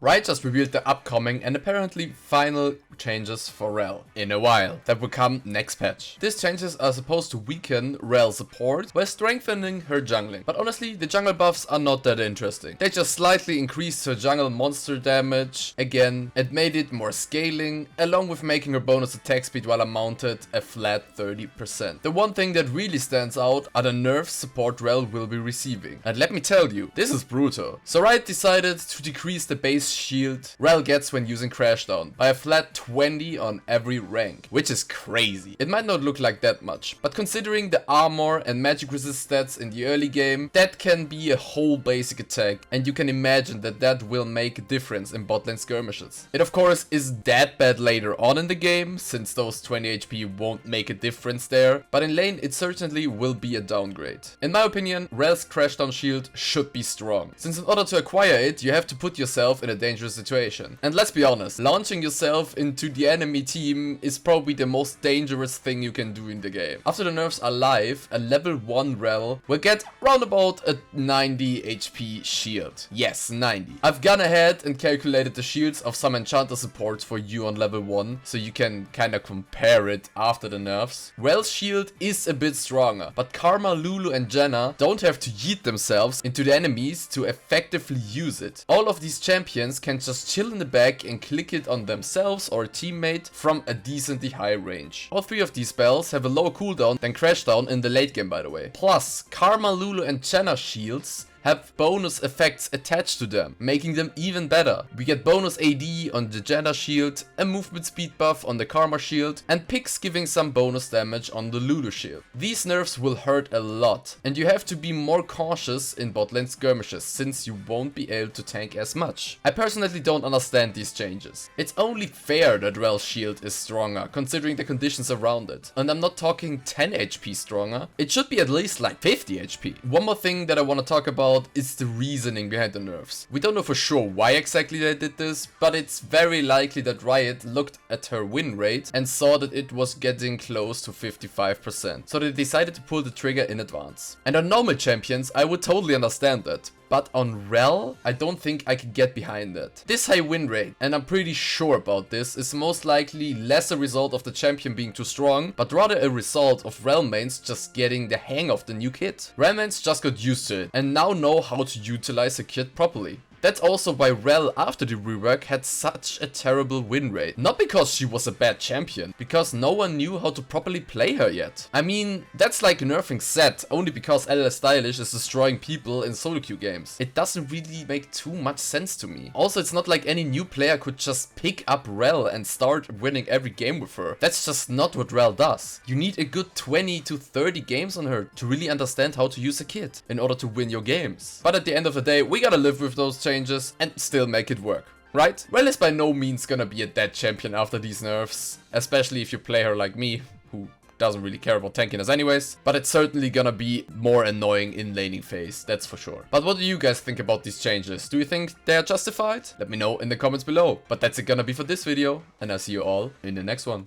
Riot just revealed the upcoming and apparently final changes for Rell in a while that will come next patch. These changes are supposed to weaken Rell's support while strengthening her jungling, but honestly the jungle buffs are not that interesting. They just slightly increased her jungle monster damage again and made it more scaling, along with making her bonus attack speed while mounted a flat 30%. The one thing that really stands out are the nerfs support Rell will be receiving, and let me tell you, this is brutal. So Riot decided to decrease the base shield Rell gets when using Crashdown by a flat 20 on every rank, which is crazy. It might not look like that much, but considering the armor and magic resist stats in the early game, that can be a whole basic attack, and you can imagine that that will make a difference in bot lane skirmishes. It of course is that bad later on in the game, since those 20 HP won't make a difference there, but in lane it certainly will be a downgrade. In my opinion, Rell's Crashdown shield should be strong, since in order to acquire it, you have to put yourself in a dangerous situation. And let's be honest, launching yourself into the enemy team is probably the most dangerous thing you can do in the game. After the nerfs are live, a level 1 Rell will get round about a 90 HP shield. Yes, 90. I've gone ahead and calculated the shields of some enchanter supports for you on level 1, so you can kinda compare it after the nerfs. Rell's shield is a bit stronger, but Karma, Lulu and Janna don't have to yeet themselves into the enemies to effectively use it. All of these champions can just chill in the back and click it on themselves or a teammate from a decently high range. All three of these spells have a lower cooldown than Crashdown in the late game, by the way. Plus, Karma, Lulu and Janna shields have bonus effects attached to them, making them even better. We get bonus AD on the Janna shield, a movement speed buff on the Karma shield, and picks giving some bonus damage on the Lulu shield. These nerfs will hurt a lot, and you have to be more cautious in bot lane skirmishes, since you won't be able to tank as much. I personally don't understand these changes. It's only fair that Rell's shield is stronger, considering the conditions around it. And I'm not talking 10 HP stronger, it should be at least like 50 HP. One more thing that I want to talk about is the reasoning behind the nerfs. We don't know for sure why exactly they did this, but it's very likely that Riot looked at her win rate and saw that it was getting close to 55%, so they decided to pull the trigger in advance. And on normal champions, I would totally understand that. But on Rell, I don't think I could get behind that. This high win rate, and I'm pretty sure about this, is most likely less a result of the champion being too strong, but rather a result of Rell mains just getting the hang of the new kit. Rell mains just got used to it, and now know how to utilize the kit properly. That's also why Rell after the rework had such a terrible win rate. Not because she was a bad champion, because no one knew how to properly play her yet. I mean, that's like nerfing Zed only because LS Stylish is destroying people in solo queue games. It doesn't really make too much sense to me. Also, it's not like any new player could just pick up Rell and start winning every game with her. That's just not what Rell does. You need a good 20 to 30 games on her to really understand how to use a kit in order to win your games. But at the end of the day, we gotta live with those changes and still make it work, right? Rell is by no means gonna be a dead champion after these nerfs, especially if you play her like me, who doesn't really care about tankiness anyways, but it's certainly gonna be more annoying in laning phase, that's for sure. But what do you guys think about these changes? Do you think they are justified? Let me know in the comments below. But that's it gonna be for this video, and I'll see you all in the next one.